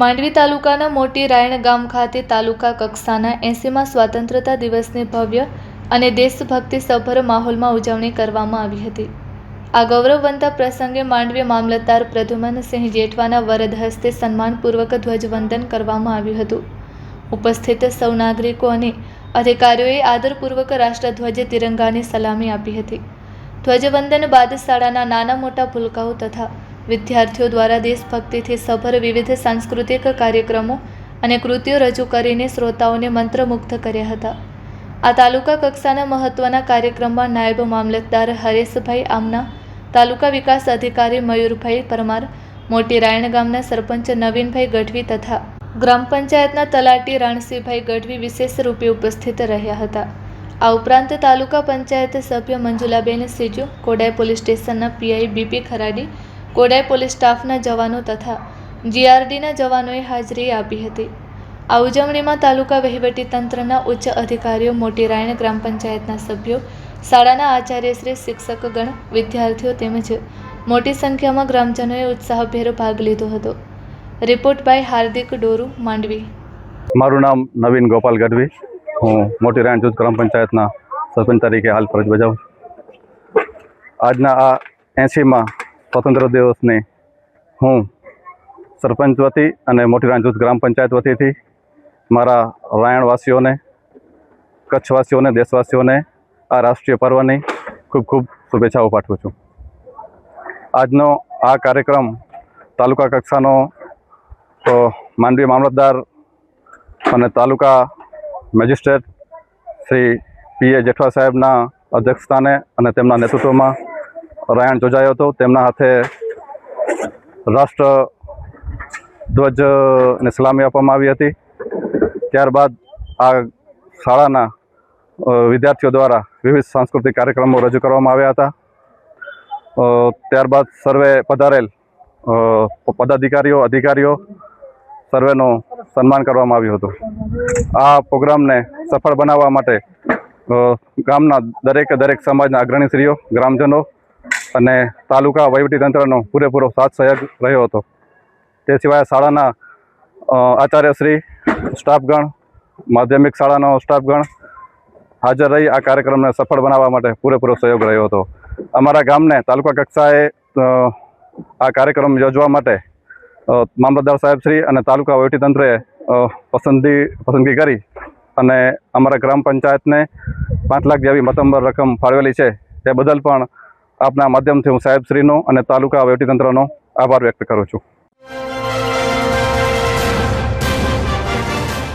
માંડવી તાલુકાના મોટી રાયણ ગામ ખાતે તાલુકા કક્ષાના 80મા સ્વાતંત્રતા દિવસની ભવ્ય અને દેશભક્તિસભર માહોલમાં ઉજવણી કરવામાં આવી હતી। આ ગૌરવવંતા પ્રસંગે માંડવી મામલતદાર પ્રદ્યુમનસિંહ જેઠવાના વરદ હસ્તે સન્માનપૂર્વક ધ્વજવંદન કરવામાં આવ્યું હતું। ઉપસ્થિત સૌ નાગરિકો અને અધિકારીઓએ આદરપૂર્વક રાષ્ટ્રધ્વજ તિરંગાની સલામી આપી હતી। ધ્વજવંદન બાદ શાળાના નાના મોટા ભૂલકાઓ તથા વિદ્યાર્થીઓ દ્વારા દેશભક્તિથી સભર વિવિધ સાંસ્કૃતિક કાર્યક્રમો અને કૃતિઓ રજૂ કરીને શ્રોતાઓને મંત્રમુગ્ધ કર્યા હતા। આ તાલુકા કક્ષાના મહત્વના કાર્યક્રમમાં નાયબ મામલતદાર હરેશભાઈ આમના, તાલુકા વિકાસ અધિકારી મયુરભાઈ પરમાર, મોટી રાયણ ગામના સરપંચ નવીનભાઈ ગઢવી તથા ગ્રામ પંચાયતના તલાટી રાણસીભાઈ ગઢવી વિશેષ રૂપે ઉપસ્થિત રહ્યા હતા। આ ઉપરાંત તાલુકા પંચાયત સભ્ય મંજુલાબેન સીજુ, કોડાઈ પોલીસ સ્ટેશનના PI BP Kharadi, Kodai police સ્ટાફના જવાનો તથા જીઆરડીના જવાનોએ હાજરી આપી હતી। આ ઉજવણીમાં તાલુકા વહીવટીતંત્રના ઉચ્ચ અધિકારીઓ, મોટી રાયણ ગ્રામ પંચાયતના સભ્યો, શાળાના આચાર્યશ્રી, શિક્ષકગણ, વિદ્યાર્થીઓ તેમજ મોટી સંખ્યામાં ગ્રામજનોએ ઉત્સાહભેર ભાગ લીધો હતો। રિપોર્ટ બાય હાર્દિક ડોરુ, માંડવી। મારું નામ નવીન ગોપાલ ગઢવી, હું મોટી રાયણ જૂથ ગ્રામ પંચાયતના સરપંચ તરીકે હાલ ફરજ બજાવું છું। આજના આ 80મા સ્વતંત્ર દિવસની હું સરપંચ વતી અને મોટી રાયણ જૂથ ગ્રામ પંચાયત વતીથી મારા રાયણવાસીઓને, કચ્છવાસીઓને, દેશવાસીઓને આ રાષ્ટ્રીય પર્વની ખૂબ ખૂબ શુભેચ્છાઓ પાઠવું છું। આજનો આ કાર્યક્રમ તાલુકા કક્ષાનો માંડવી મામલતદાર અને તાલુકા મેજિસ્ટ્રેટ શ્રી પીએ જેઠવા સાહેબના અધ્યક્ષસ્થાને અને તેમના નેતૃત્વમાં રાયણ યોજાયો હતો। તેમના હાથે રાષ્ટ્રધ્વજને સલામી આપવામાં આવી હતી। ત્યારબાદ આ શાળાના વિદ્યાર્થીઓ દ્વારા વિવિધ સાંસ્કૃતિક કાર્યક્રમો રજૂ કરવામાં આવ્યા હતા। ત્યારબાદ સર્વે પધારેલ પદાધિકારીઓ, અધિકારીઓ સર્વેનું સન્માન કરવામાં આવ્યું હતું। આ પ્રોગ્રામને સફળ બનાવવા માટે ગામના દરેક સમાજના અગ્રણીશ્રીઓ, ગ્રામજનો અને તાલુકા વહીવટીતંત્રનો પૂરેપૂરો સાથ સહયોગ રહ્યો હતો। તે સિવાય શાળાના આચાર્યશ્રી, સ્ટાફગણ, માધ્યમિક શાળાનો સ્ટાફગણ હાજર રહી આ કાર્યક્રમને સફળ બનાવવા માટે પૂરેપૂરો સહયોગ રહ્યો હતો। અમારા ગામને તાલુકા કક્ષાએ આ કાર્યક્રમ યોજવા માટે મામલતદાર સાહેબશ્રી અને તાલુકા વહીવટીતંત્રએ પસંદગી કરી અને અમારા ગ્રામ પંચાયતને 5 લાખ જેવી મતંબર રકમ ફાળવેલી છે। તે બદલ પણ આપના માધ્યમથી હું સાહેબશ્રીનો અને તાલુકા વહીવટીતંત્રનો આભાર વ્યક્ત કરું છું।